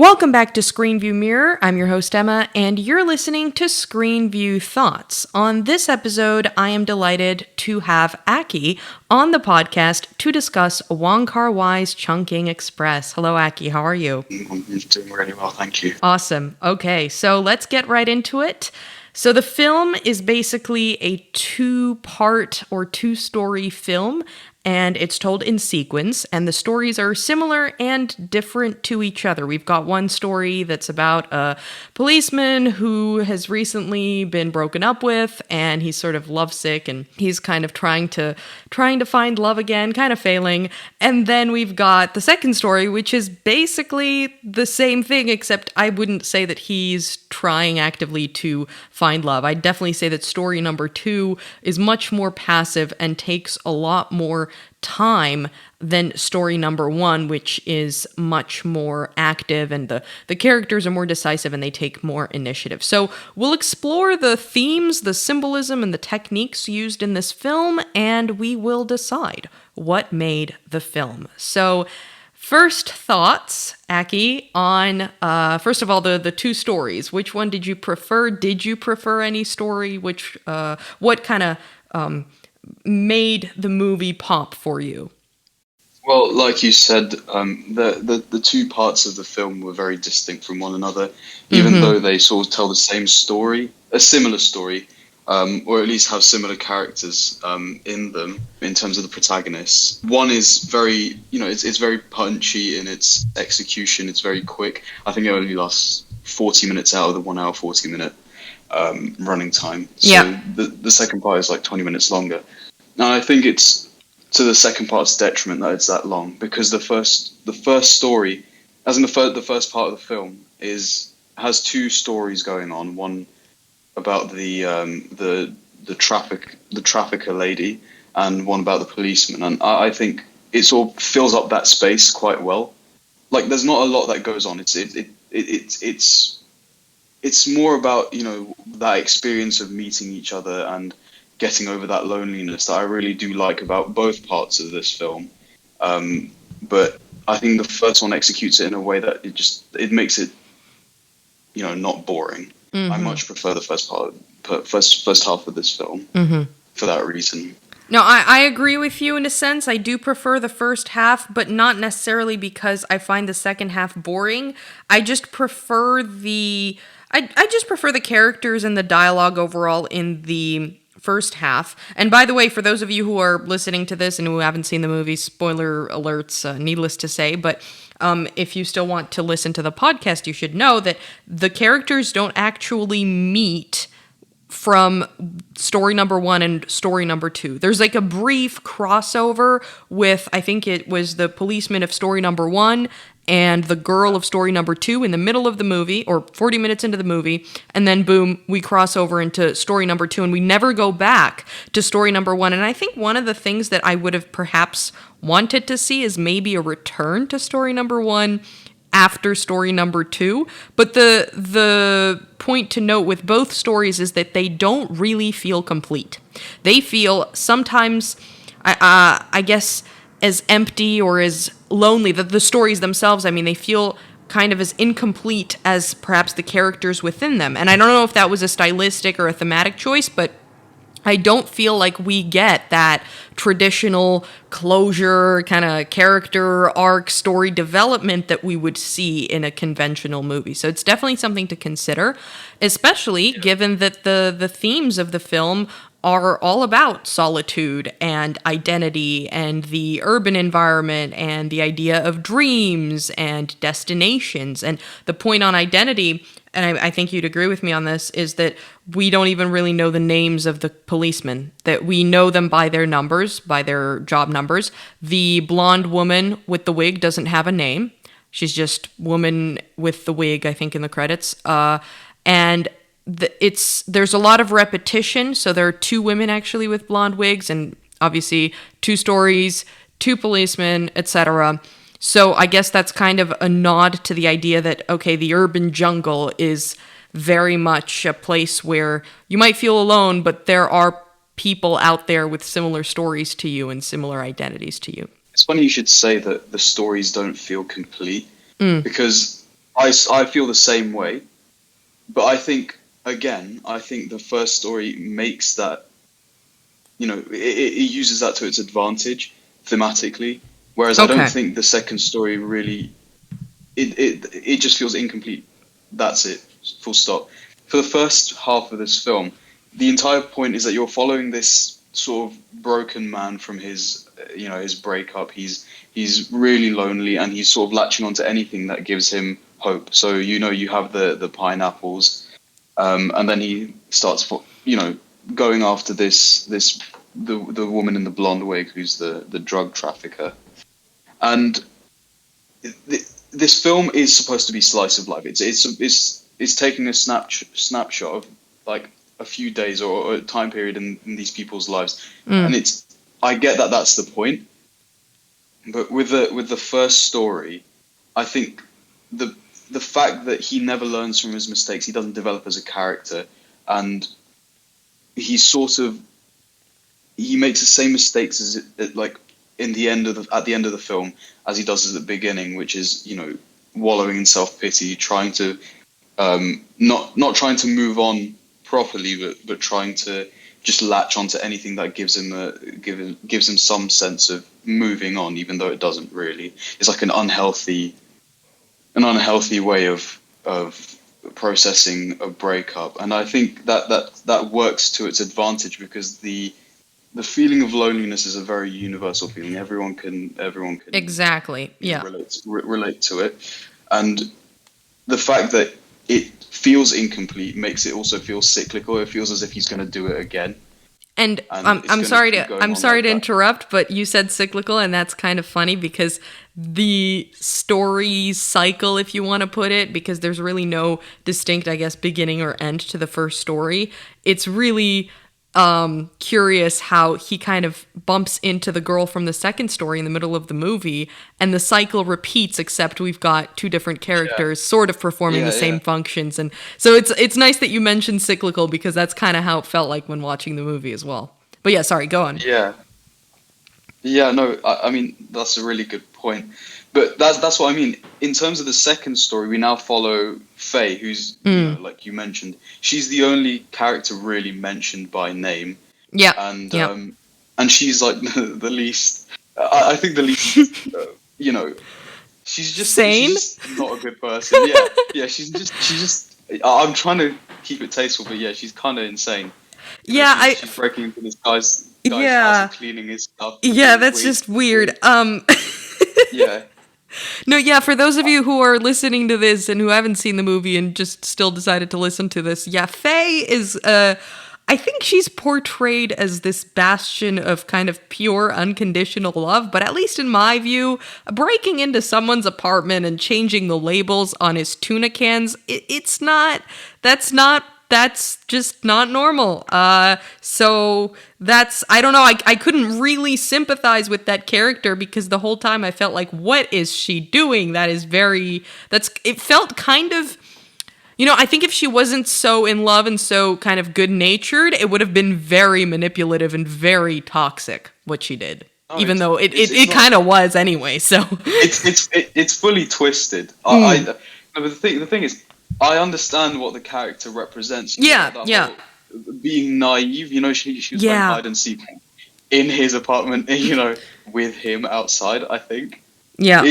Welcome back to Screen View Mirror. I'm your host, Emma, and you're listening to Screen View Thoughts. On this episode, I am delighted to have Akhi on the podcast to discuss Wong Kar Wai's Chungking Express. Hello, Akhi. How are you? I'm doing really well, thank you. Awesome. Okay, so let's get right into it. So the film is basically a two-part or two-story film, and it's told in sequence, and the stories are similar and different to each other. We've got one story that's about a policeman who has recently been broken up with, and he's sort of lovesick, and he's kind of trying to find love again, kind of failing. And then we've got the second story, which is basically the same thing, except I wouldn't say that he's trying actively to find love. I'd definitely say that story number 2 is much more passive and takes a lot more time than story number 1, which is much more active, and the characters are more decisive and they take more initiative. So we'll explore the themes, the symbolism, and the techniques used in this film, and we will decide what made the film. So first thoughts, Akhi, on, first of all, the two stories. Which one did you prefer? Did you prefer any story? What kind of made the movie pop for you? Well, like you said, the two parts of the film were very distinct from one another, even though they sort of tell the same story, a similar story, or at least have similar characters in them in terms of the protagonists. One is very, it's very punchy in its execution. It's very quick. I think it only lasts 40 minutes out of the 1 hour, 40 minute running time. So the second part is like 20 minutes longer. And I think it's to the second part's detriment that it's that long, because the first story, as in the first part of the film, has two stories going on. One about the trafficker lady, and one about the policeman. And I think it sort of fills up that space quite well. Like, there's not a lot that goes on. It's more about, that experience of meeting each other and getting over that loneliness that I really do like about both parts of this film. But I think the first one executes it in a way that it makes it, not boring. I much prefer the first half of this film for that reason. No, I agree with you in a sense. I do prefer the first half, but not necessarily because I find the second half boring. I just prefer I just prefer the characters and the dialogue overall in the first half. And by the way, for those of you who are listening to this and who haven't seen the movie, spoiler alerts, needless to say, but if you still want to listen to the podcast, you should know that the characters don't actually meet from story number 1 and story number 2. There's like a brief crossover with, I think it was the policeman of story number 1 and the girl of story number 2 in the middle of the movie, or 40 minutes into the movie, and then boom, we cross over into story number 2, and we never go back to story number 1. And I think one of the things that I would have perhaps wanted to see is maybe a return to story number 1 after story number 2. But the point to note with both stories is that they don't really feel complete. They feel sometimes, I guess, as empty or as lonely. The stories themselves, they feel kind of as incomplete as perhaps the characters within them. And I don't know if that was a stylistic or a thematic choice, but I don't feel like we get that traditional closure kind of character arc story development that we would see in a conventional movie. So it's definitely something to consider, especially given that the themes of the film are all about solitude and identity and the urban environment and the idea of dreams and destinations. And the point on identity, and I think you'd agree with me on this, is that we don't even really know the names of the policemen, that we know them by their numbers, by their job numbers. The blonde woman with the wig doesn't have a name. She's just woman with the wig, I think, in the credits. And there's a lot of repetition. So there are 2 women actually with blonde wigs, and obviously 2 stories, 2 policemen, etc. So I guess that's kind of a nod to the idea that, okay, the urban jungle is very much a place where you might feel alone, but there are people out there with similar stories to you and similar identities to you. It's funny you should say that the stories don't feel complete, because I feel the same way, but I think the first story makes that, it uses that to its advantage thematically, whereas I don't Okay. think the second story really, it just feels incomplete. That's it, full stop. For the first half of this film, the entire point is that you're following this sort of broken man from his breakup. He's really lonely, and he's sort of latching onto anything that gives him hope. So you have the pineapples, and then he starts going after the woman in the blonde wig who's the drug trafficker. And this film is supposed to be slice of life. It's taking a snapshot of like a few days or a time period in these people's lives, and I get that that's the point, but with the first story, I think the fact that he never learns from his mistakes, he doesn't develop as a character, and he sort of he makes the same mistakes like at the end of the film as he does at the beginning, which is wallowing in self pity, trying to not trying to move on properly, but trying to just latch onto anything that gives him some sense of moving on, even though it doesn't really. It's like an unhealthy way of processing a breakup, and I think that works to its advantage because the feeling of loneliness is a very universal feeling. Everyone can Exactly. Yeah. relate to it, and the fact that it feels incomplete makes it also feel cyclical. It feels as if he's going to do it again, And and it's I'm going to sorry keep to going I'm on sorry like to that. interrupt, but you said cyclical, and that's kind of funny because the story cycle, if you want to put it, because there's really no distinct, I guess, beginning or end to the first story. It's really curious how he kind of bumps into the girl from the second story in the middle of the movie, and the cycle repeats, except we've got two different Yeah, characters sort of performing the yeah, same yeah, functions. And so it's nice that you mentioned cyclical because that's kind of how it felt like when watching the movie as well. But yeah, sorry, go on. yeah. Yeah, no, I mean that's a really good point, but that's what I mean. In terms of the second story, we now follow Faye, who's like you mentioned, she's the only character really mentioned by name, Yeah, and yeah. she's like the least. I think the least. You know, she's Sane? just not a good person. Yeah, yeah. She's just. I'm trying to keep it tasteful, but yeah, she's kind of insane. Yeah, She's breaking into this guy's house and yeah. cleaning his stuff with Yeah, the that's wig. just weird. wig. Yeah, No, yeah, for those of you who are listening to this and who haven't seen the movie and just still decided to listen to this, yeah, Faye is I think she's portrayed as this bastion of kind of pure unconditional love, but at least in my view, breaking into someone's apartment and changing the labels on his tuna cans, it's not that's just not normal. So that's, I don't know, I couldn't really sympathize with that character because the whole time I felt like, what is she doing? It felt kind of, I think if she wasn't so in love and so kind of good natured, it would have been very manipulative and very toxic what she did. no, Even though it's it not. kind of was anyway, so. It's fully twisted. But the thing is, I understand what the character represents. Yeah, That yeah. whole being naive. She was playing Yeah, hide and seek in his apartment. With him outside. I think. yeah.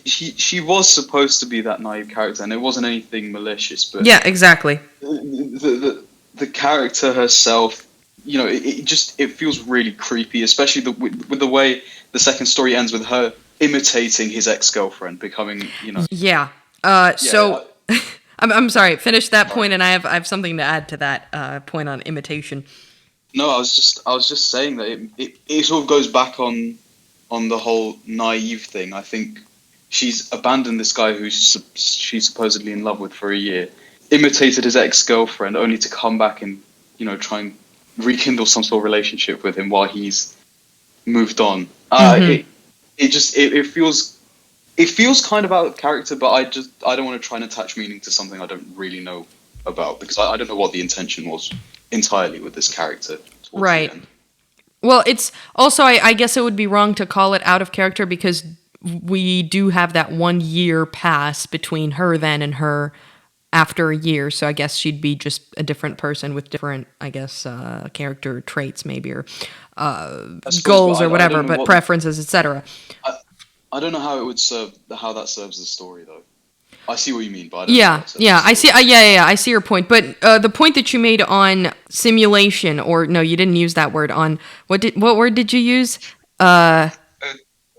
She was supposed to be that naive character, and it wasn't anything malicious. But Yeah, exactly. the character herself, it feels really creepy, especially with the way the second story ends with her imitating his ex-girlfriend, becoming. Yeah. Yeah. So I'm sorry. Finish that Sorry. point, and I have something to add to that point on imitation. No, I was just saying that it sort of goes back on the whole naive thing. I think she's abandoned this guy who she's supposedly in love with for a year, imitated his ex-girlfriend, only to come back and try and rekindle some sort of relationship with him while he's moved on. It feels kind of out of character, but I don't want to try and attach meaning to something I don't really know about, because I don't know what the intention was entirely with this character towards the Right. end. Well, it's also, I guess it would be wrong to call it out of character because we do have that 1 year pass between her then and her after a year. So I guess she'd be just a different person with different, I guess, character traits maybe, or I suppose, but goals or I don't whatever, know but preferences, etc. I, I don't know how it would serve, how that serves the story though. I see what you mean, but I don't know how Yeah, that serves yeah, the I see. story. Yeah, I see your point. But the point that you made on simulation, or no, you didn't use that word. On what word did you use? Uh,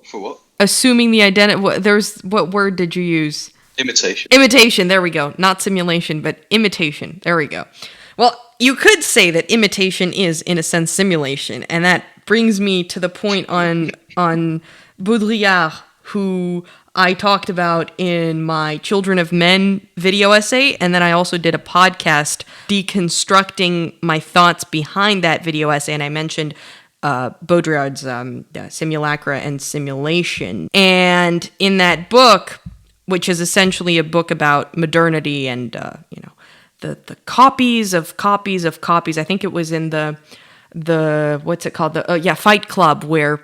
for what? Assuming the identity. What word did you use? Imitation. Imitation. There we go. Not simulation, but imitation. There we go. Well, you could say that imitation is, in a sense, simulation, and that brings me to the point on Baudrillard, who I talked about in my Children of Men video essay, and then I also did a podcast deconstructing my thoughts behind that video essay, and I mentioned Baudrillard's Simulacra and Simulation. And in that book, which is essentially a book about modernity and, the copies of copies of copies. I think it was in the what's it called? Fight Club, where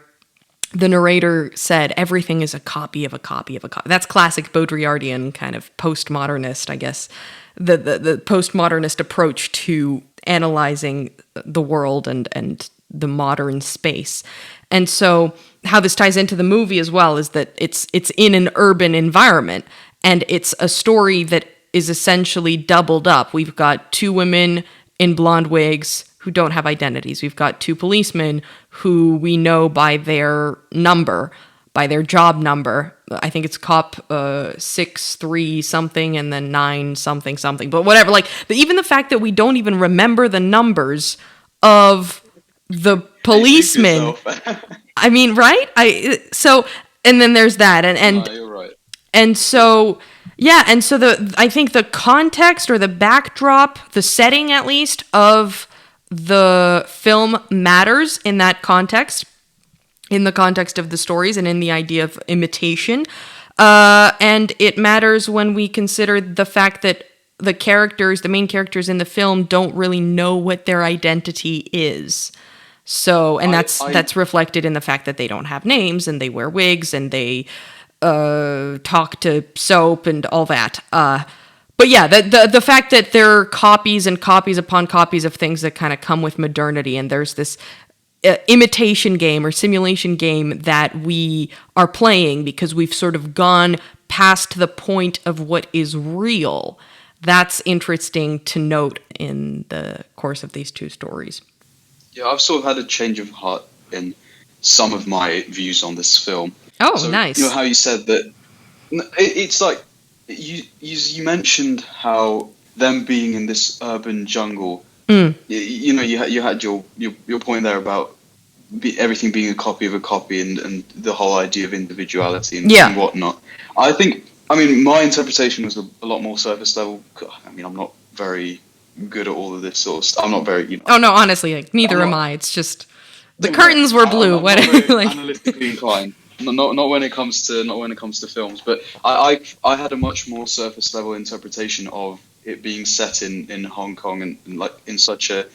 the narrator said everything is a copy of a copy of a copy. That's classic Baudrillardian kind of postmodernist, I guess, the postmodernist approach to analyzing the world and the modern space. And so how this ties into the movie as well is that it's in an urban environment, and it's a story that is essentially doubled up. We've got two women in blonde wigs who don't have identities. We've got two policemen who we know by their number, by their job number. I think it's cop 6-3 something and then 9 something something. But whatever, like even the fact that we don't even remember the numbers of the policemen. I mean, right? And then there's that, and No, you're right. and so yeah, and so I think the context or the backdrop, the setting at least of the film matters in that context, in the context of the stories and in the idea of imitation, and it matters when we consider the fact that the main characters in the film, don't really know what their identity is. So, and that's reflected in the fact that they don't have names and they wear wigs and they talk to soap and all that. But yeah, the fact that there are copies and copies upon copies of things that kind of come with modernity, and there's this imitation game or simulation game that we are playing because we've sort of gone past the point of what is real. That's interesting to note in the course of these two stories. Yeah, I've sort of had a change of heart in some of my views on this film. Oh, so, nice. You know how you said that it's like you mentioned how them being in this urban jungle. You had your point there about everything being a copy of a copy and the whole idea of individuality and whatnot. I mean, my interpretation was a lot more surface level. I mean, I'm not very good at all of this sort of stuff. I'm not very, Oh no, honestly, like, neither am I. It's just the curtains were blue. I'm not very analytically inclined. Not when it comes to films. But I had a much more surface level interpretation of it being set in Hong Kong and like in such a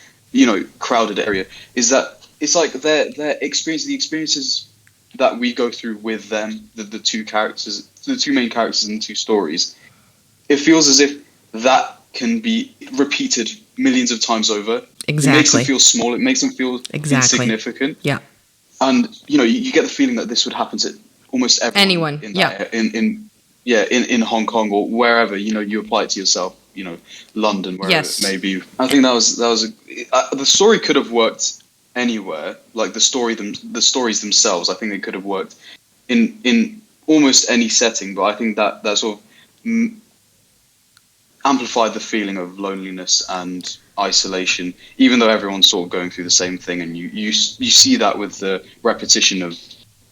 crowded area. Is that it's like their experience, the experiences that we go through with them, the two characters, the two main characters in the two stories. It feels as if that can be repeated millions of times over. Exactly. It makes them feel small. It makes them feel insignificant. Yeah. And you get the feeling that this would happen to almost everyone. In Hong Kong or wherever. You apply it to yourself. London, wherever it may be. I think that was the story could have worked anywhere. Like the stories themselves. I think they could have worked in almost any setting. But I think that sort of amplified the feeling of loneliness and isolation, even though everyone's sort of going through the same thing, and you see that with the repetition of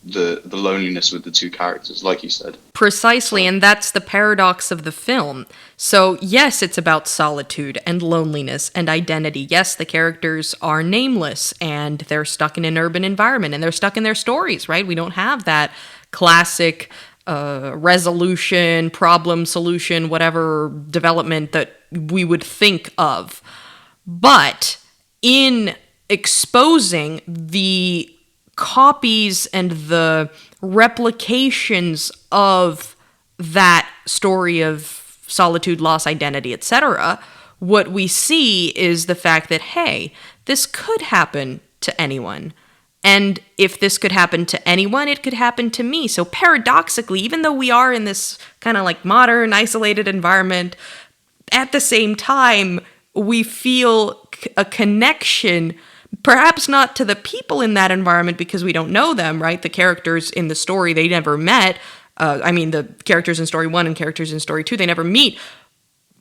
the loneliness with the two characters, like you said. Precisely, and that's the paradox of the film. So yes, it's about solitude and loneliness and identity. Yes, the characters are nameless and they're stuck in an urban environment and they're stuck in their stories, right? We don't have that classic resolution, problem, solution, whatever development that we would think of. But in exposing the copies and the replications of that story of solitude, loss, identity, etc., what we see is the fact that, hey, this could happen to anyone. And if this could happen to anyone, it could happen to me. So paradoxically, even though we are in this kind of like modern, isolated environment, at the same time, we feel a connection, perhaps not to the people in that environment because we don't know them, right? The characters in the story they never met. The characters in story 1 and characters in story 2, they never meet.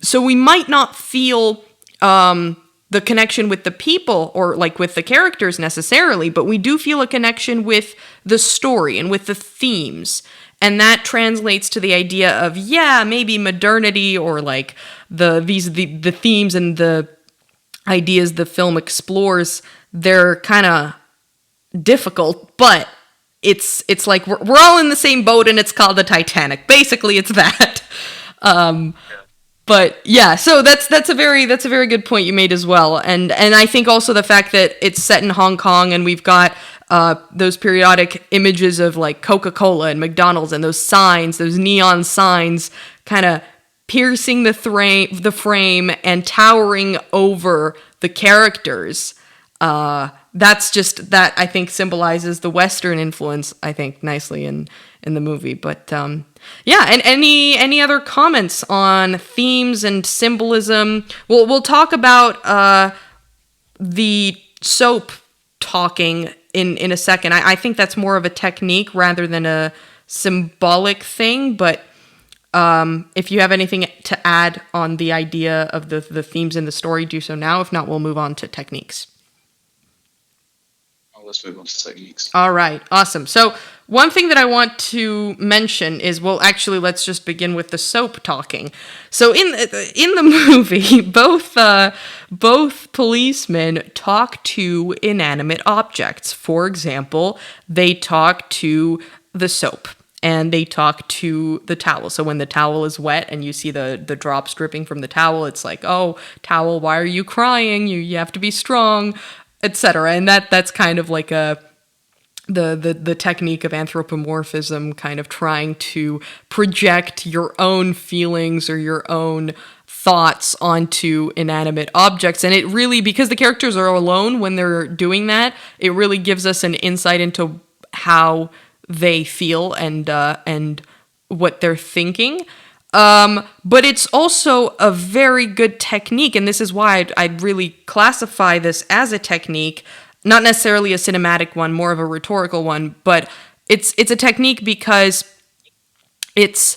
So we might not feel the connection with the people or like with the characters necessarily, but we do feel a connection with the story and with the themes. And that translates to the idea of, yeah, maybe modernity or like the themes and the ideas the film explores, they're kind of difficult, but it's like we're all in the same boat and it's called the Titanic. Basically, it's that. But yeah, so that's a very good point you made as well, and I think also the fact that it's set in Hong Kong and we've got those periodic images of like Coca-Cola and McDonald's and those signs, those neon signs, kind of piercing the frame and towering over the characters. That I think symbolizes the Western influence, I think, nicely in the movie. But yeah, and any other comments on themes and symbolism? We'll talk about the soap talking in a second. I think that's more of a technique rather than a symbolic thing. But if you have anything to add on the idea of the themes in the story, do so now. If not, we'll move on to techniques. Let's move on to techniques. All right, awesome. So one thing that I want to mention is, well, actually, let's just begin with the soap talking. So in the movie, both policemen talk to inanimate objects. For example, they talk to the soap and they talk to the towel. So when the towel is wet and you see the drops dripping from the towel, it's like, oh, towel, why are you crying? You have to be strong, etc. And that's kind of like the technique of anthropomorphism, kind of trying to project your own feelings or your own thoughts onto inanimate objects. And it really, because the characters are alone when they're doing that, it really gives us an insight into how they feel and what they're thinking. But it's also a very good technique, and this is why I'd really classify this as a technique, not necessarily a cinematic one, more of a rhetorical one, but it's a technique because it's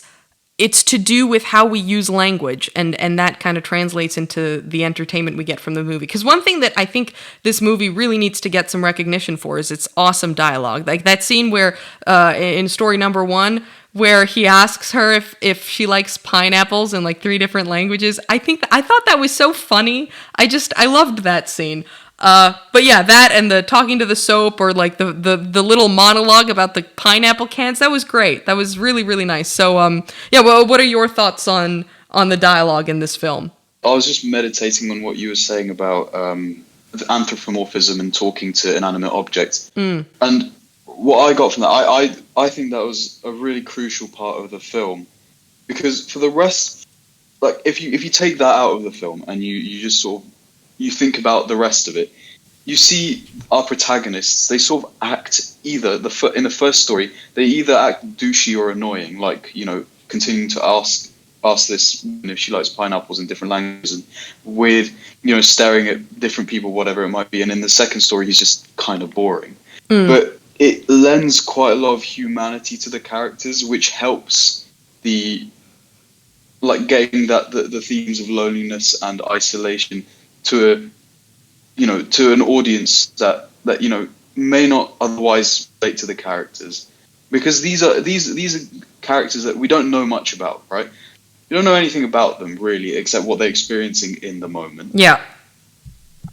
to do with how we use language, and that kind of translates into the entertainment we get from the movie. Because one thing that I think this movie really needs to get some recognition for is its awesome dialogue. Like that scene where, in story number 1, where he asks her if she likes pineapples in like 3 different languages. I thought that was so funny. I loved that scene. But yeah, that and the talking to the soap, or like the little monologue about the pineapple cans, that was great. That was really, really nice. So yeah, well, what are your thoughts on the dialogue in this film? I was just meditating on what you were saying about anthropomorphism and talking to inanimate objects. And what I got from that, I think that was a really crucial part of the film, because for the rest, like if you take that out of the film and you just sort of you think about the rest of it, you see our protagonists, they sort of act either in the first story, they either act douchey or annoying, like, you know, continuing to ask this, you know, if she likes pineapples in different languages, and with, you know, staring at different people, whatever it might be. And in the second story, he's just kind of boring. But it lends quite a lot of humanity to the characters, which helps getting the themes of loneliness and isolation to an audience that you know may not otherwise relate to the characters, because these are characters that we don't know much about, right? We don't know anything about them really, except what they're experiencing in the moment. Yeah.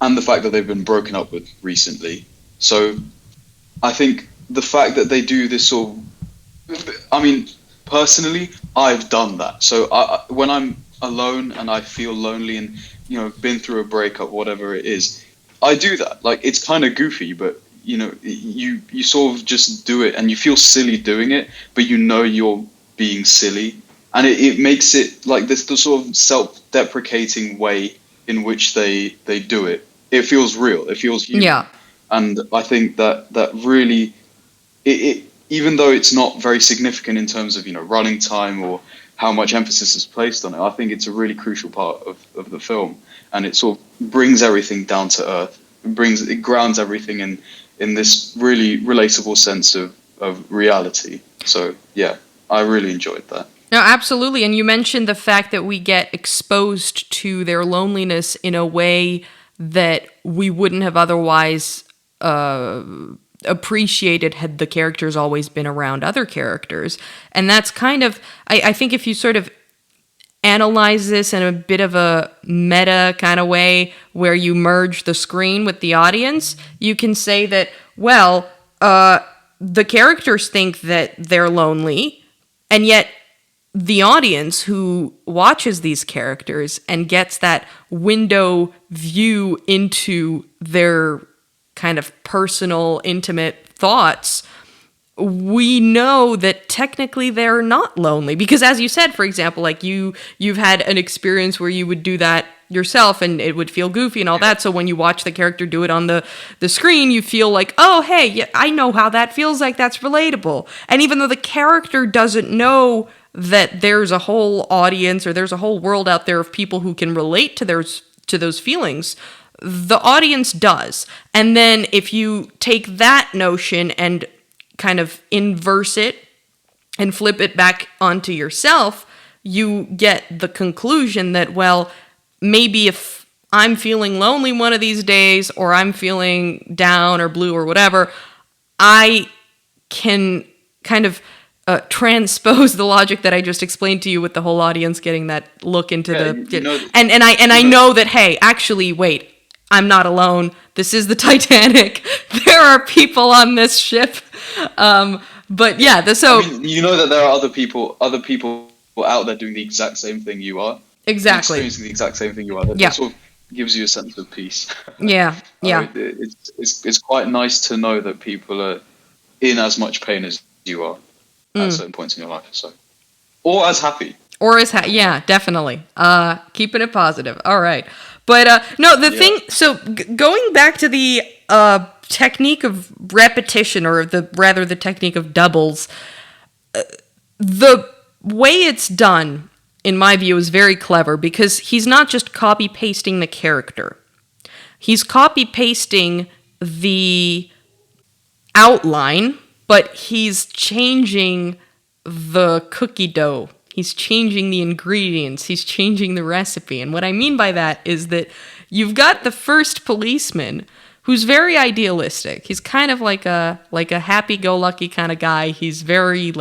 And the fact that they've been broken up with recently. So I think the fact that they do this sort of, I mean, personally, I've done that. So when I'm alone and I feel lonely and, you know, been through a breakup, whatever it is, I do that. Like, it's kind of goofy, but you sort of just do it, and you feel silly doing it, but you know you're being silly, and it makes it like this the sort of self-deprecating way in which they do it. It feels real. It feels human, Yeah. and I think that really it even though it's not very significant in terms of running time or how much emphasis is placed on it, I think it's a really crucial part of the film, and it sort of brings everything down to earth. It grounds everything in this really relatable sense of reality. So yeah, I really enjoyed that. No, absolutely. And you mentioned the fact that we get exposed to their loneliness in a way that we wouldn't have otherwise appreciated had the characters always been around other characters. And that's kind of, I think if you sort of analyze this in a bit of a meta kind of way where you merge the screen with the audience, you can say that, well, the characters think that they're lonely, and yet the audience who watches these characters and gets that window view into their kind of personal, intimate thoughts, we know that technically they're not lonely. Because as you said, for example, like you've had an experience where you would do that yourself and it would feel goofy and all that. So when you watch the character do it on the screen, you feel like, oh, hey, yeah, I know how that feels like. That's relatable. And even though the character doesn't know that there's a whole audience or there's a whole world out there of people who can relate to those feelings, the audience does. And then if you take that notion and kind of inverse it and flip it back onto yourself, you get the conclusion that, well, maybe if I'm feeling lonely one of these days, or I'm feeling down or blue or whatever, I can kind of transpose the logic that I just explained to you with the whole audience getting that look into I know that, hey, actually, wait, I'm not alone. This is the Titanic. There are people on this ship. But yeah, I mean, you know that there are other people out there doing the exact same thing you are. Exactly. Experiencing the exact same thing you are. That sort of gives you a sense of peace. Yeah. It's quite nice to know that people are in as much pain as you are at certain points in your life. So, or as happy. Yeah, definitely. Keeping it positive. All right. But no, the thing. So going back to the technique of repetition, or the technique of doubles, the way it's done, in my view, is very clever, because he's not just copy pasting the character. He's copy pasting the outline, but he's changing the cookie dough. He's changing the ingredients. He's changing the recipe. And what I mean by that is that you've got the first policeman who's very idealistic. He's kind of like a happy-go-lucky kind of guy. He's very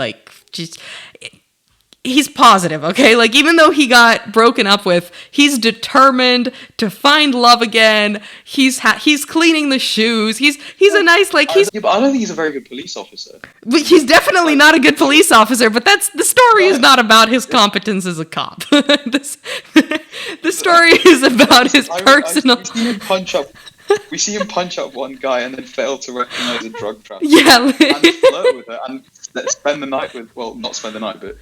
he's positive, okay? Like, even though he got broken up with, he's determined to find love again. He's cleaning the shoes. He's a nice, but I don't think he's a very good police officer. But he's definitely not a good police officer, but the story is not about his competence as a cop. The story is about his personal... We see him punch up one guy and then fail to recognize a drug trafficker. Yeah. And flirt with her and spend the night with... Well, not spend the night, but...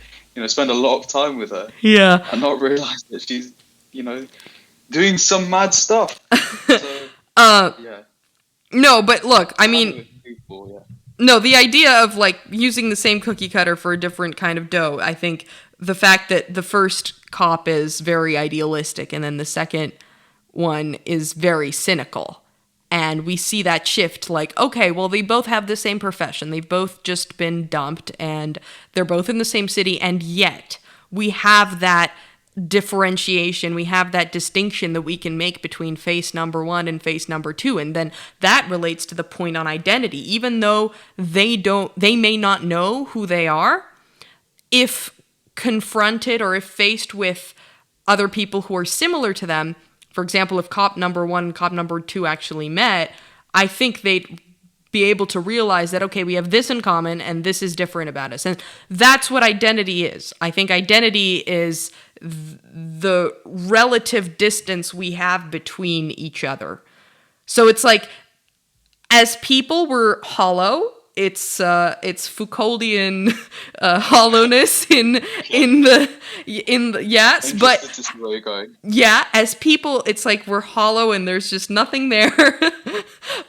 spend a lot of time with her. Yeah. And not realize that she's, doing some mad stuff. So, yeah. No, but look, I mean... No, the idea of, using the same cookie cutter for a different kind of dough, I think the fact that the first cop is very idealistic and then the second one is very cynical. And we see that shift, okay, well, they both have the same profession. They've both just been dumped, and they're both in the same city, and yet we have that differentiation, we have that distinction that we can make between face number one and face number two. And then that relates to the point on identity. Even though they may not know who they are, if confronted or if faced with other people who are similar to them, for example, if cop number one and cop number two actually met, I think they'd be able to realize that, okay, we have this in common and this is different about us. And that's what identity is. I think identity is the relative distance we have between each other. So it's As people, we're hollow. It's Foucauldian hollowness in the yes, but Interested to see where you're going. yeah, as people, it's like we're hollow and there's just nothing there.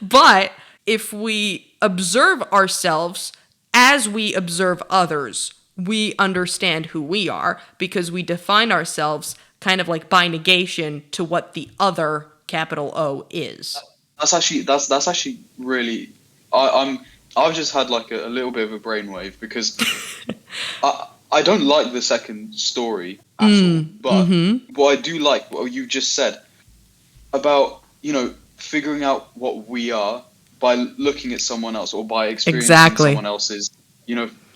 But if we observe ourselves as we observe others, we understand who we are because we define ourselves kind of like by negation to what the other, capital O, is. That's actually really. I've just had like a little bit of a brainwave because I don't like the second story at all. But what I do like, what you just said about figuring out what we are by looking at someone else or by experiencing Exactly. someone else's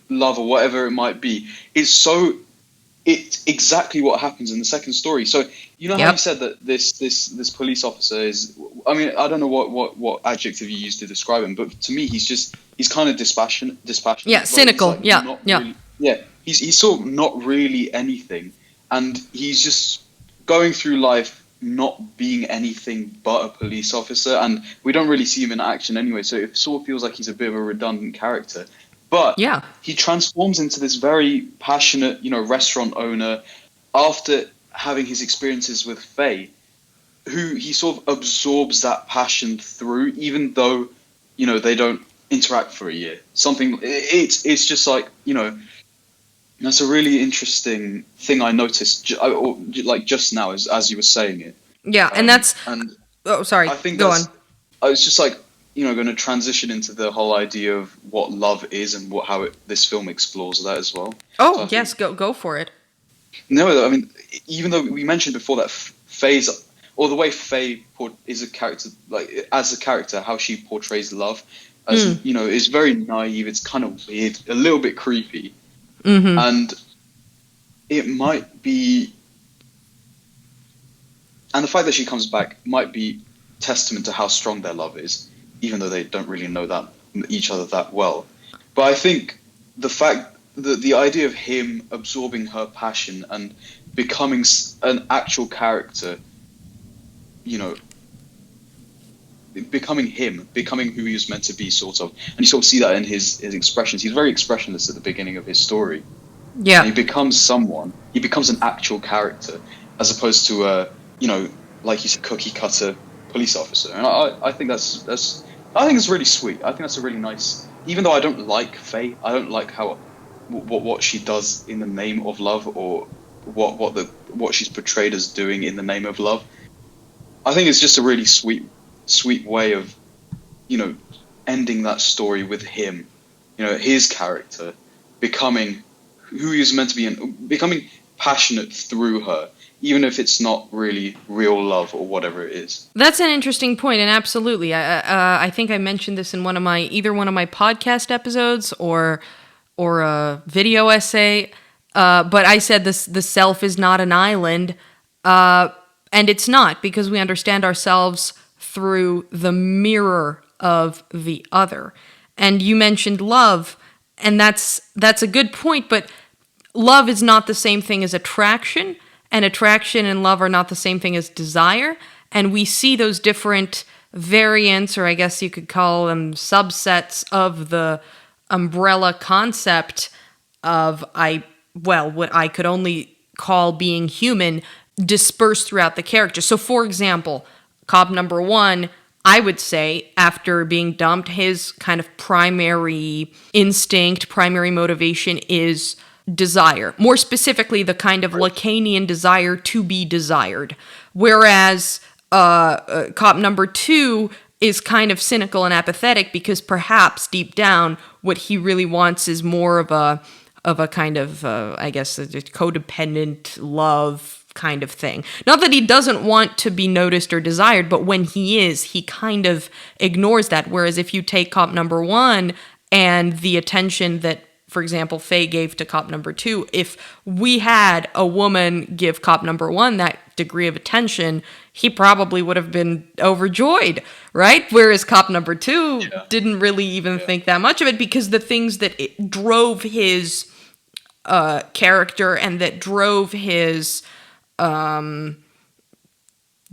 love or whatever it might be. It's exactly what happens in the second story. So how Yep. you said that this police officer is. I mean, I don't know what adjective you used to describe him, but to me, he's kind of dispassionate. Yeah, Like, cynical. he's like Yeah, not yeah. really. Yeah, he's sort of not really anything, and he's just going through life not being anything but a police officer, and we don't really see him in action anyway. So it sort of feels like he's a bit of a redundant character. But Yeah. he transforms into this very passionate, restaurant owner after having his experiences with Faye, who he sort of absorbs that passion through, even though, they don't interact for a year. It's just like, that's a really interesting thing I noticed, like just now as you were saying it. Yeah, and that's And oh, sorry. I think Go on. I was just like, going to transition into the whole idea of what love is and how this film explores that as well. Oh, So I yes, think, go for it. no, I mean, even though we mentioned before that Faye's, or the way Faye is a character, like as a character, how she portrays love, as is very naive. It's kind of weird, a little bit creepy, and it might be, and the fact that she comes back might be testament to how strong their love is, even though they don't really know that each other that well. But I think the fact that the idea of him absorbing her passion and becoming an actual character, becoming him, becoming who he was meant to be, sort of, and you sort of see that in his expressions. He's very expressionless at the beginning of his story. Yeah. And he becomes someone. He becomes an actual character, as opposed to like you said, cookie cutter police officer. And I think that's I think it's really sweet. I think that's a really nice. Even though I don't like Faye, I don't like how what she does in the name of love, or what she's portrayed as doing in the name of love. I think it's just a really sweet way of ending that story with him, his character becoming who he was meant to be and becoming passionate through her, even if it's not really real love or whatever it is. That's an interesting point, and absolutely, I think I mentioned this in either one of my podcast episodes or a video essay. But I said the self is not an island, and it's not, because we understand ourselves through the mirror of the other. And you mentioned love, and that's a good point. But love is not the same thing as attraction. And attraction and love are not the same thing as desire. And we see those different variants, or I guess you could call them subsets of the umbrella concept of what I could only call being human, dispersed throughout the character. So for example, cop number 1, I would say, after being dumped, his kind of primary instinct, primary motivation is desire. More specifically, the kind of Lacanian desire to be desired. Whereas cop number 2 is kind of cynical and apathetic, because perhaps deep down what he really wants is more of a kind of, I guess, a codependent love kind of thing. Not that he doesn't want to be noticed or desired, but when he is, he kind of ignores that. Whereas if you take cop number 1 and the attention that, for example, Faye gave to cop number 2, if we had a woman give cop number 1 that degree of attention, he probably would have been overjoyed, right? Whereas cop number 2 didn't really even think that much of it, because the things that drove his character and that drove his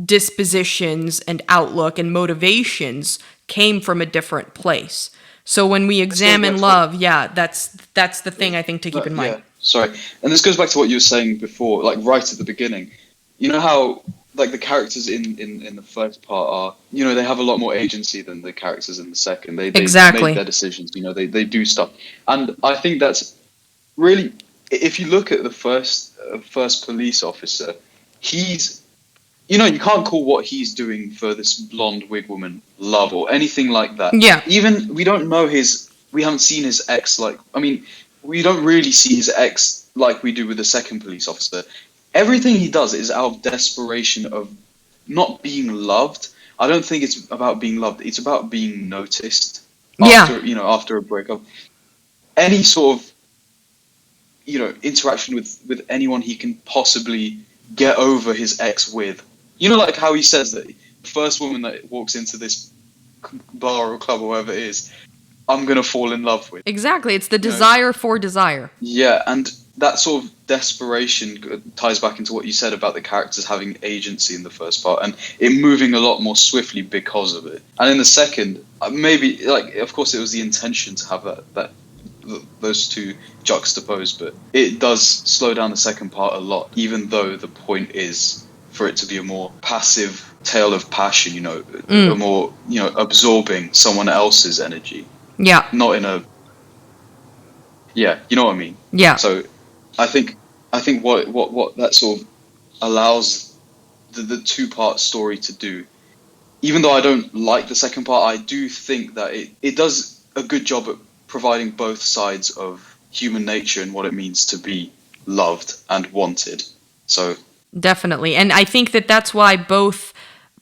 dispositions and outlook and motivations came from a different place. So when we This goes back examine to what, love, yeah, that's the thing I think to keep no, in mind. yeah, sorry. And this goes back to what you were saying before, like right at the beginning. You know how like the characters in the first part are, they have a lot more agency than the characters in the second. They make Exactly. their decisions, they do stuff. And I think that's really, if you look at the first police officer, he's, you can't call what he's doing for this blonde wig woman love or anything like that. Yeah. Even we haven't seen his ex, like, I mean, we don't really see his ex like we do with the second police officer. Everything he does is out of desperation of not being loved. I don't think it's about being loved. It's about being noticed Yeah. after a breakup. Any sort of, interaction with anyone he can possibly get over his ex with. Like how he says that the first woman that walks into this bar or club or whatever it is, I'm gonna fall in love with. Exactly. It's the You know, desire for desire. yeah, and that sort of desperation ties back into what you said about the characters having agency in the first part and it moving a lot more swiftly because of it. And in the second, maybe like of course it was the intention to have those two juxtaposed, but it does slow down the second part a lot, even though the point is for it to be a more passive tale of passion, a more, absorbing someone else's energy, Yeah. not in a, yeah, you know what I mean? Yeah. So I think what that sort of allows the two-part story to do, even though I don't like the second part, I do think that it does a good job at providing both sides of human nature and what it means to be loved and wanted. So Definitely. And I think that that's why both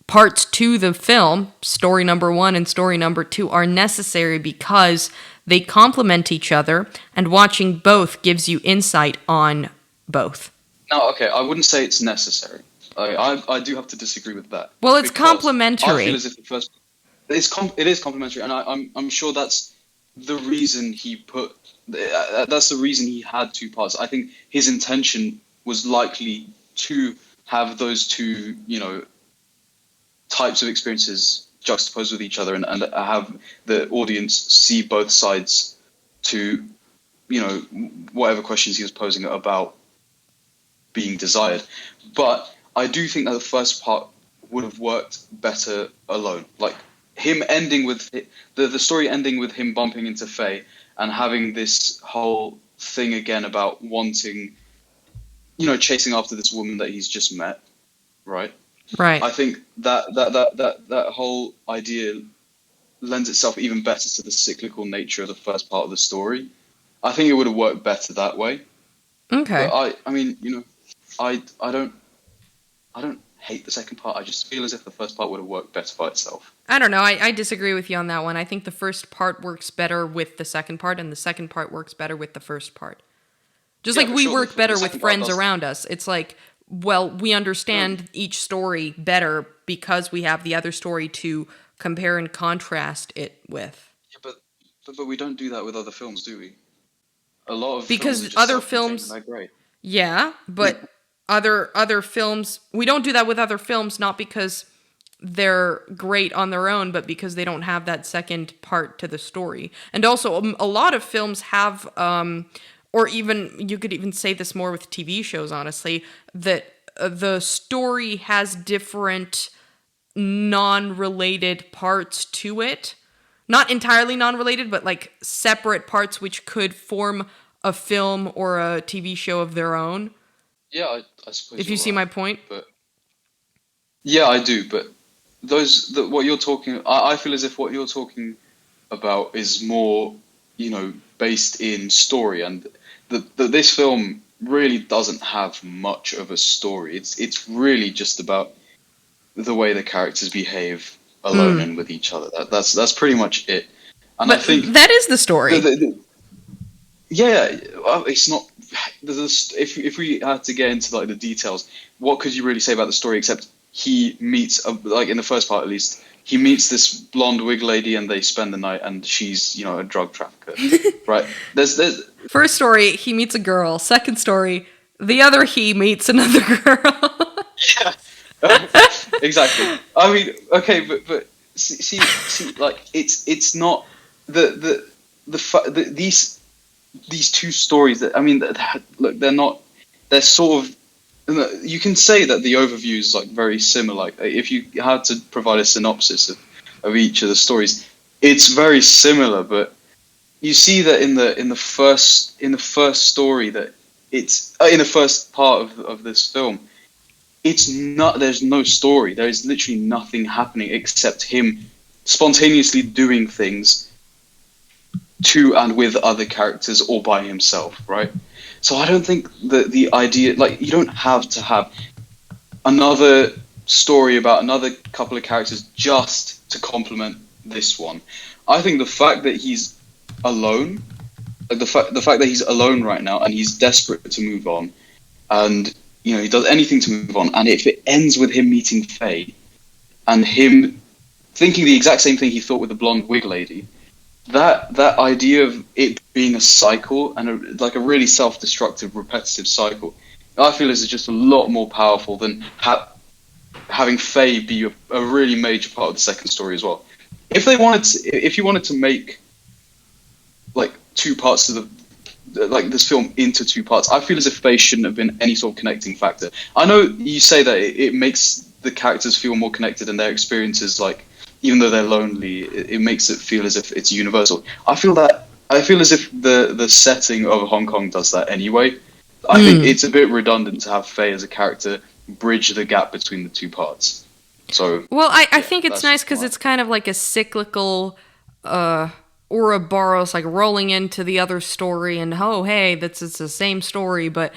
parts to the film, story number 1 and story number 2, are necessary because they complement each other, and watching both gives you insight on both. now, okay, I wouldn't say it's necessary. I do have to disagree with that. Well, it's Because I feel complementary. as if the first it is complementary, and I'm sure that's the reason that's the reason he had two parts. I think his intention was likely to have those two, types of experiences juxtaposed with each other and have the audience see both sides to, whatever questions he was posing about being desired. But I do think that the first part would have worked better alone. Like him ending with the story ending with him bumping into Faye and having this whole thing again about wanting, chasing after this woman that he's just met, right? Right. I think that whole idea lends itself even better to the cyclical nature of the first part of the story. I think it would have worked better that way. Okay. But I mean, I don't hate the second part. I just feel as if the first part would have worked better by itself. I don't know. I disagree with you on that one. I think the first part works better with the second part, and the second part works better with the first part. Just Yeah, like for we sure. work better The with second part friends does. around us. It's like, well, we understand each story better because we have the other story to compare and contrast it with. Yeah, but we don't do that with other films, do we? A lot of films are Because just other self-contained and films, they're great. yeah, but other films, we don't do that with other films, not because they're great on their own, but because they don't have that second part to the story. And also, a lot of films have, or even, you could even say this more with TV shows, honestly, that the story has different non-related parts to it. Not entirely non-related, but like separate parts which could form a film or a TV show of their own. Yeah, I suppose If you you're see right. my point. But yeah, I do. But what you're talking, I feel as if what you're talking about is more, based in story, and this film really doesn't have much of a story. It's really just about the way the characters behave alone and with each other. That's pretty much it. And I But think that is the story. yeah, well, it's not. If we had to get into like the details, what could you really say about the story except he meets like in the first part at least he meets this blonde wig lady and they spend the night and she's a drug trafficker, right? There's First story, he meets a girl. Second story, the other he meets another girl. exactly. I mean, okay, but like it's not these two stories that I mean, look, they're not. They're sort of. You can say that the overview is like very similar. Like if you had to provide a synopsis of each of the stories, it's very similar. But you see that in the first story that it's in the first part of this film, it's not. There's no story. There is literally nothing happening except him spontaneously doing things to and with other characters or by himself, right? So I don't think the idea, like, you don't have to have another story about another couple of characters just to complement this one. I think the fact that he's alone, like the fact that he's alone right now and he's desperate to move on, and he does anything to move on, and if it ends with him meeting Faye and him thinking the exact same thing he thought with the blonde wig lady, that idea of it being a cycle and like a really self-destructive, repetitive cycle, I feel is just a lot more powerful than having Faye be a really major part of the second story as well. If you wanted to make like two parts of this film into two parts, I feel as if Faye shouldn't have been any sort of connecting factor. I know you say that it makes the characters feel more connected and their experiences, like, even though they're lonely, it makes it feel as if it's universal. I feel as if the setting of Hong Kong does that anyway. I think it's a bit redundant to have Faye as a character bridge the gap between the two parts. So, well, I think it's nice because it's kind of like a cyclical Ouroboros, like rolling into the other story, and oh, hey, it's the same story, but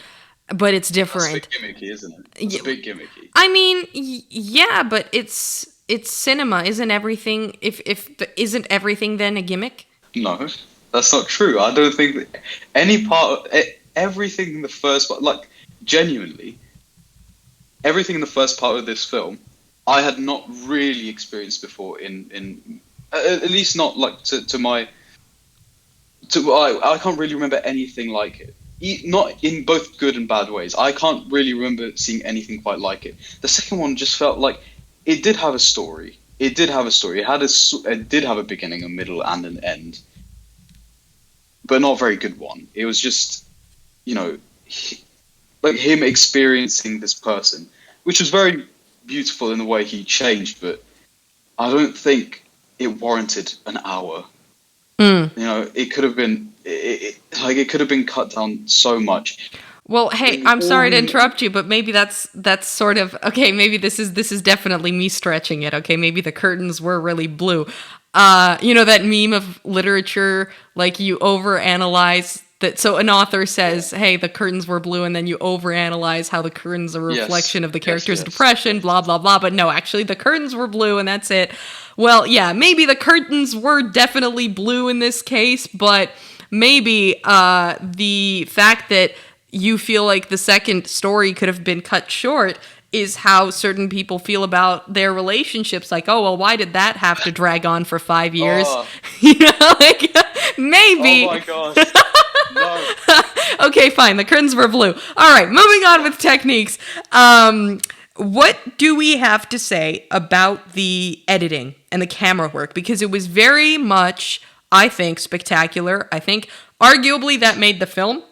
it's different. That's a bit gimmicky, isn't it? It's a bit gimmicky. I mean, yeah, but it's cinema. Isn't everything isn't everything then a gimmick? No, that's not true. I don't think that any part of everything in the first part, like, genuinely, everything in the first part of this film, I had not really experienced before in at least not like I can't really remember anything like it. Not in both good and bad ways. I can't really remember seeing anything quite like it. The second one just felt like it did have a story. It did have a story. It did have a beginning, a middle, and an end, but not a very good one. It was just, like him experiencing this person, which was very beautiful in the way he changed, but I don't think it warranted an hour. It could have been, it could have been cut down so much. Well, hey, I'm sorry to interrupt you, but maybe that's sort of okay. Maybe this is definitely me stretching it. Okay, maybe the curtains were really blue. That meme of literature, like you overanalyze that. So an author says, "Hey, the curtains were blue," and then you overanalyze how the curtains are a reflection of the character's depression, blah blah blah. But no, actually, the curtains were blue, and that's it. Well, yeah, maybe the curtains were definitely blue in this case, but maybe the fact that you feel like the second story could have been cut short is how certain people feel about their relationships. Like, oh, well, why did that have to drag on for 5 years? Maybe. Oh my gosh. No. Okay, fine. The curtains were blue. All right, moving on with techniques. What do we have to say about the editing and the camera work? Because it was very much, I think, spectacular. I think arguably that made the film.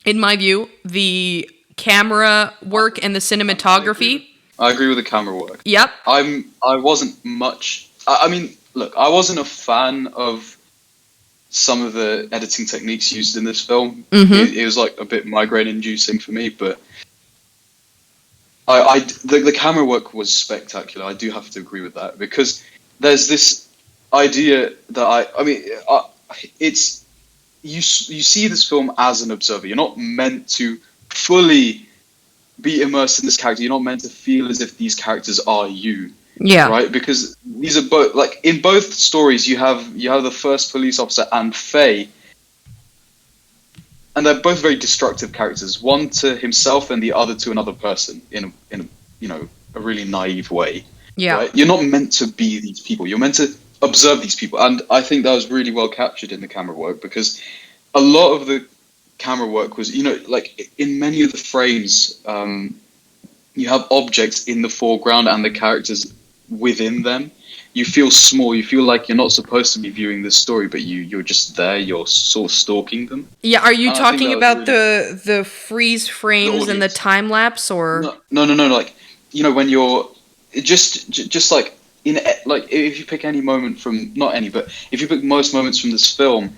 In my view, the camera work and the cinematography. I agree with the camera work. Yep. I wasn't much. I mean, look, I wasn't a fan of some of the editing techniques used in this film. Mm-hmm. It was like a bit migraine-inducing for me, but the camera work was spectacular. I do have to agree with that, because there's this idea that it's. You see this film as an observer. You're not meant to fully be immersed in this character. You're not meant to feel as if these characters are you. Yeah. Right? Because these are both, like, in both stories, you have the first police officer and Faye, and they're both very destructive characters. One to himself and the other to another person in a really naive way. Yeah. Right? You're not meant to be these people. You're meant to observe these people, and I think that was really well captured in the camera work, because a lot of the camera work was, like in many of the frames, you have objects in the foreground and the characters within them, you feel small. You feel like you're not supposed to be viewing this story, but you're just there. You're sort of stalking them. Yeah, are you And I think talking that was about really the freeze the frames and the audience. time lapse, or? No. Like, when you're just like like if you pick any moment from, not any, but if you pick most moments from this film,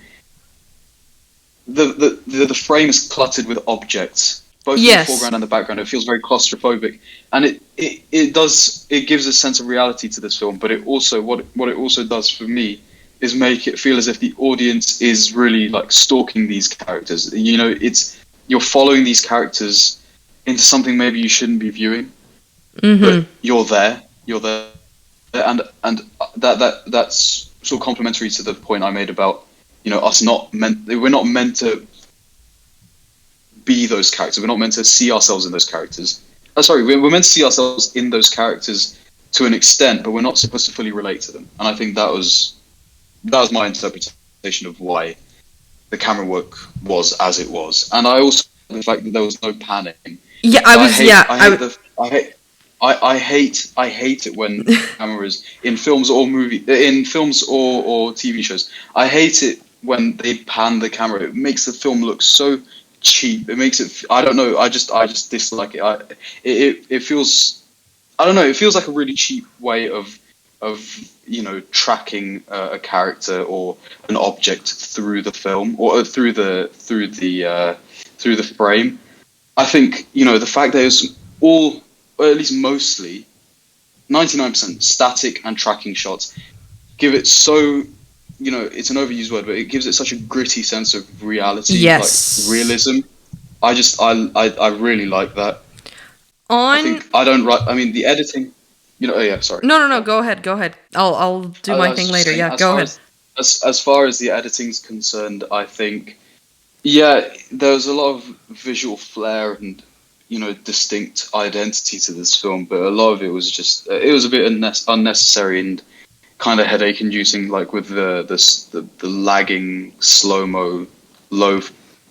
the frame is cluttered with objects, both in the Yes. foreground and the background. It feels very claustrophobic, and it gives a sense of reality to this film. But it also, what it also does for me is make it feel as if the audience is really like stalking these characters. You're following these characters into something maybe you shouldn't be viewing, but Mm-hmm. you're there, and that's sort of complementary to the point I made about us we're not meant to be those characters. We're not meant to see ourselves in those characters. Sorry, we're meant to see ourselves in those characters to an extent, but we're not supposed to fully relate to them. And I think that was my interpretation of why the camera work was as it was. And I also like the fact that there was no panning. Yeah, I was. Yeah, I hate it when cameras in films or or TV shows. I hate it when they pan the camera. It makes the film look so cheap. It makes it. I don't know. I just dislike it. It feels. I don't know. It feels like a really cheap way of tracking a character or an object through the film or through the frame. I think the fact that it's all, or at least mostly, 99% static and tracking shots give it so, it's an overused word, but it gives it such a gritty sense of reality, like yes. realism. I really like that. I On. think I don't write. I mean, the editing. Oh yeah, sorry. No. Go ahead. Go ahead. I'll do I my was thing just later. saying, Yeah. Go ahead. as far as the editing's concerned, I think, yeah, there was a lot of visual flair and distinct identity to this film, but a lot of it was just it was a bit unnecessary and kind of headache inducing, like with the lagging slow mo low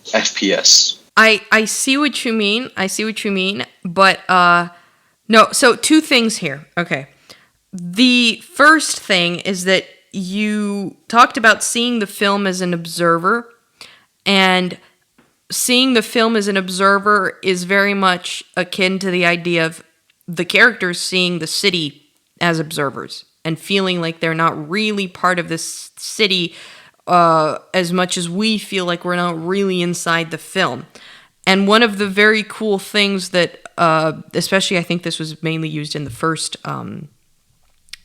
FPS. I see what you mean. I see what you mean. But no. So two things here. Okay. The first thing is that you talked about seeing the film as an observer, and seeing the film as an observer is very much akin to the idea of the characters seeing the city as observers and feeling like they're not really part of this city as much as we feel like we're not really inside the film. And one of the very cool things that, especially I think this was mainly used in the first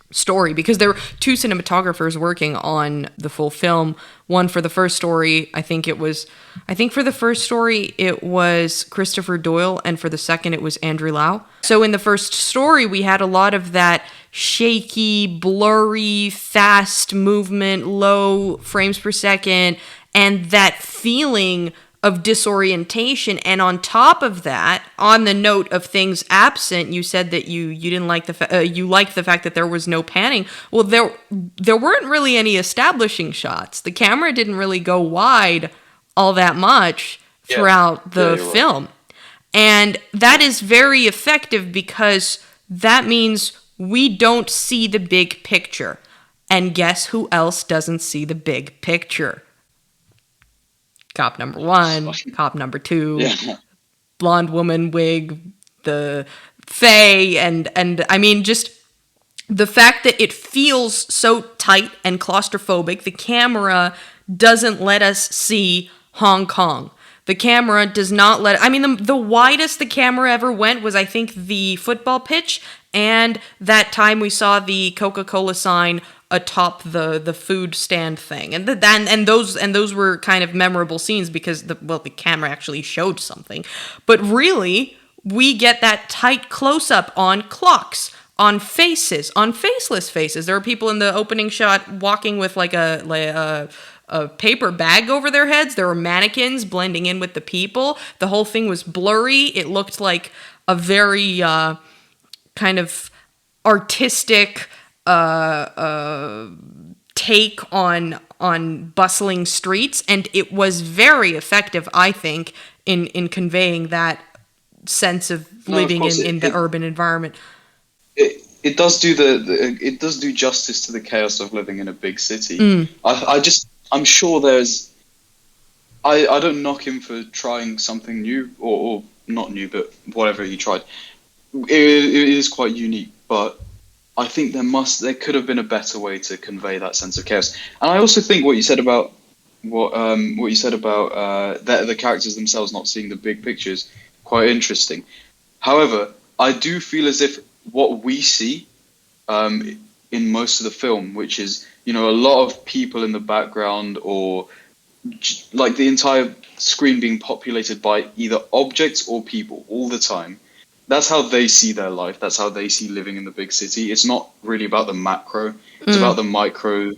story, because there were two cinematographers working on the full film. One for the first story, I think for the first story it was Christopher Doyle, and for the second it was Andrew Lau. So in the first story we had a lot of that shaky, blurry, fast movement, low frames per second, and that feeling of disorientation. And on top of that, on the note of things absent, you said that you didn't like you liked the fact that there was no panning. Well, there weren't really any establishing shots. The camera didn't really go wide all that much throughout the film. Right. And that is very effective because that means we don't see the big picture. And guess who else doesn't see the big picture? Cop number one, cop number two, blonde woman, wig, the fae, and I mean, just the fact that it feels so tight and claustrophobic. The camera doesn't let us see Hong Kong. The camera does not let... I mean, the widest the camera ever went was, I think, the football pitch, and that time we saw the Coca-Cola sign atop the food stand thing, and those were kind of memorable scenes because the camera actually showed something. But really, we get that tight close up on clocks, on faces, on faceless faces. There are people in the opening shot walking with like a paper bag over their heads. There were mannequins blending in with the people. The whole thing was blurry. It looked like a very kind of artistic take on bustling streets, and it was very effective, I think, in conveying that sense of living in the urban environment. It it does do it does do justice to the chaos of living in a big city. Mm. I'm sure there's. I don't knock him for trying something new or not new, but whatever he tried. It is quite unique, but I think there could have been a better way to convey that sense of chaos. And I also think what you said about the characters themselves not seeing the big picture is quite interesting. However, I do feel as if what we see in most of the film, which is a lot of people in the background, or like the entire screen being populated by either objects or people all the time. That's how they see their life. That's how they see living in the big city. It's not really about the macro. It's about the micro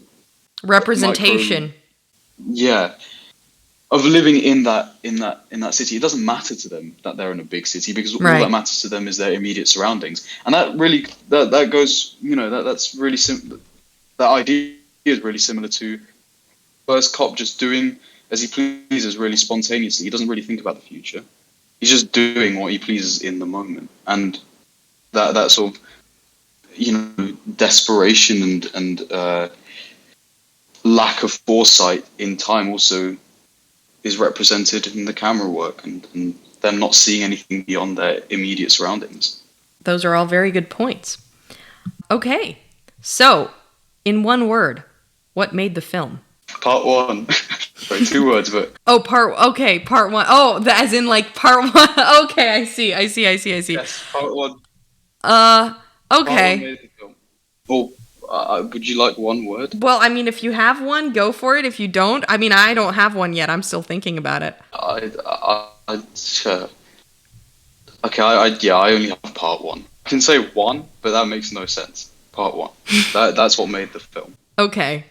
Representation. Yeah, of living in that city. It doesn't matter to them that they're in a big city, because all that matters to them is their immediate surroundings. And that really that goes, that's really that idea is really similar to first cop just doing as he pleases really spontaneously. He doesn't really think about the future. He's just doing what he pleases in the moment, and that sort of desperation and lack of foresight in time also is represented in the camera work, and them not seeing anything beyond their immediate surroundings. Those are all very good points. Okay, so in one word, what made the film? Part one. Sorry, 2 words, but... Oh, part one. Oh, as in like part one. Okay, I see. Yes, part one. Okay. Part one made the film. Oh, would you like one word? Well, I mean, if you have one, go for it. If you don't, I mean, I don't have one yet. I'm still thinking about it. Sure. Okay, I only have part one. I can say one, but that makes no sense. Part one. That's what made the film. Okay.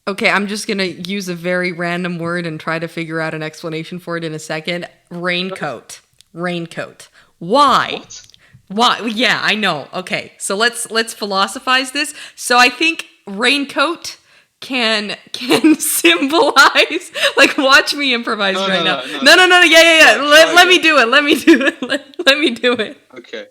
Okay, I'm just gonna use a very random word and try to figure out an explanation for it in a second. Raincoat. Raincoat. Why? What? Why? Yeah, I know. Okay, so let's philosophize this. So I think raincoat can symbolize, like, watch me improvise No. Yeah. Let me do it. Let me do it. Okay.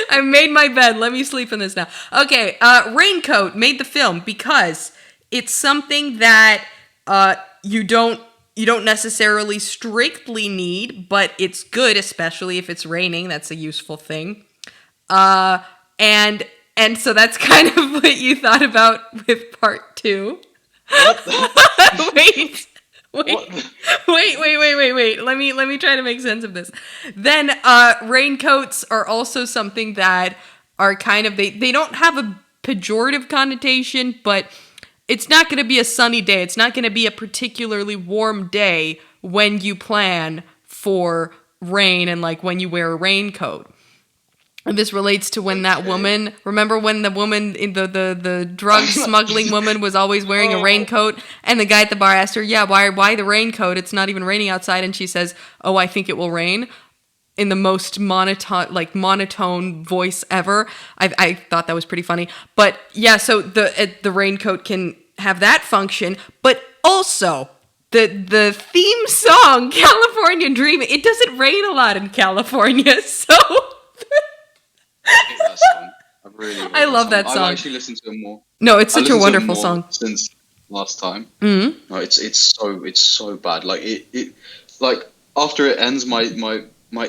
I made my bed. Let me sleep in this now. Okay, raincoat made the film because it's something that you don't necessarily strictly need, but it's good, especially if it's raining. That's a useful thing. And so that's kind of what you thought about with part 2. Wait. Let me try to make sense of this. Then raincoats are also something that are kind of, they don't have a pejorative connotation, but it's not going to be a sunny day. It's not going to be a particularly warm day when you plan for rain and like when you wear a raincoat. And this relates to when that woman, remember when the woman, in the drug smuggling woman was always wearing a raincoat, and the guy at the bar asked her, yeah, why the raincoat? It's not even raining outside. And she says, oh, I think it will rain, in the most monotone voice ever. I thought that was pretty funny. But yeah, so the raincoat can have that function, but also the theme song, California Dreaming, it doesn't rain a lot in California, so... I hate that song. I love that song. I've actually listened to it more. No, it's such a wonderful song. Since last time. Mm-hmm. No, it's so bad. Like it like after it ends, my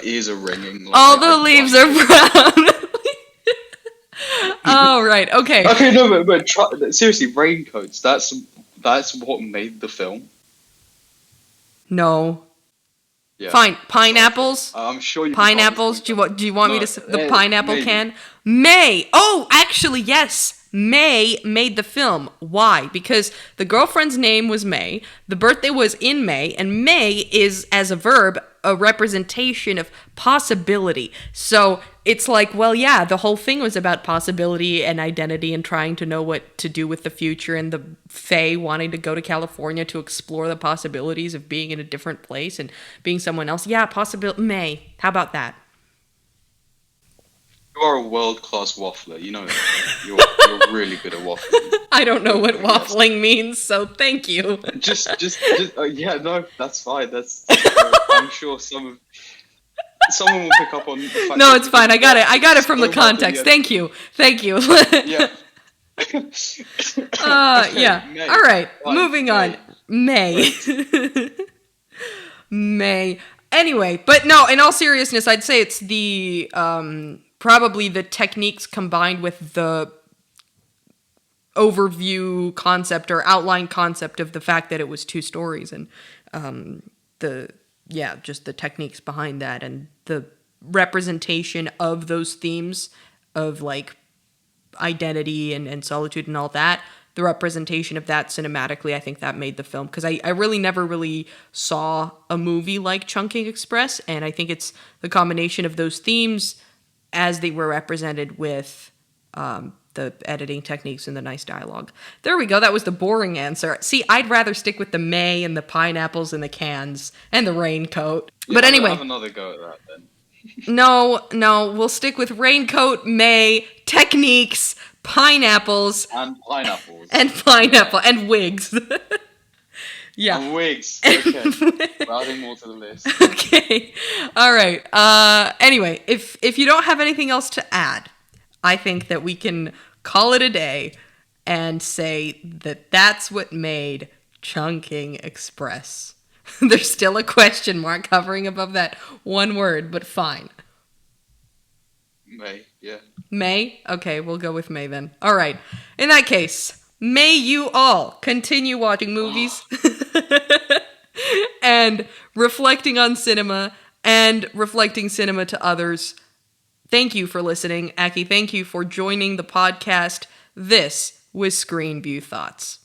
ears are ringing. Like, all the leaves are brown. Oh, right. Okay. Okay, no, but seriously, raincoats. That's what made the film. No. Yeah. Fine. Pineapples. I'm sure you. Pineapples. Do you want me to the pineapple maybe. can? May. Oh, actually, yes. May made the film. Why? Because the girlfriend's name was May. The birthday was in May, and May is, as a verb, a representation of possibility. So it's like, well, yeah, the whole thing was about possibility and identity and trying to know what to do with the future, and the Fae wanting to go to California to explore the possibilities of being in a different place and being someone else. Yeah, possibility. May. How about that? You are a world-class waffler. You know that. You're really good at waffling. I don't know what waffling means, so thank you. Just yeah, no, that's fine. I'm sure some of someone will pick up on the fact No, that it's you fine. didn't I got it watch from the so hard in context. the end. Thank you. Thank you. Yeah. Okay, Yeah. May. All right. Fine, Moving on. May. May. Great. May. Anyway, but no, in all seriousness, I'd say it's the probably the techniques combined with the overview concept or outline concept of the fact that it was two stories and the just the techniques behind that and the representation of those themes of like identity and solitude and all that, the representation of that cinematically, I think that made the film, because I really never really saw a movie like Chungking Express, and I think it's the combination of those themes as they were represented with the editing techniques and the nice dialogue. There we go. That was the boring answer. See, I'd rather stick with the May and the pineapples and the cans and the raincoat. Yeah, But anyway, have another go at that then. no, we'll stick with raincoat, May, techniques, pineapples, And pineapples. and pineapple, and wigs. Yeah. And wigs. Okay. We're adding more to the list. Okay. All right. Anyway, if you don't have anything else to add, I think that we can call it a day and say that that's what made Chungking Express. There's still a question mark hovering above that one word, but fine. May, yeah. May? Okay, we'll go with May then. All right. In that case, may you all continue watching movies and reflecting on cinema and reflecting cinema to others. Thank you for listening. Akhi, thank you for joining the podcast. This was Screen View Thoughts.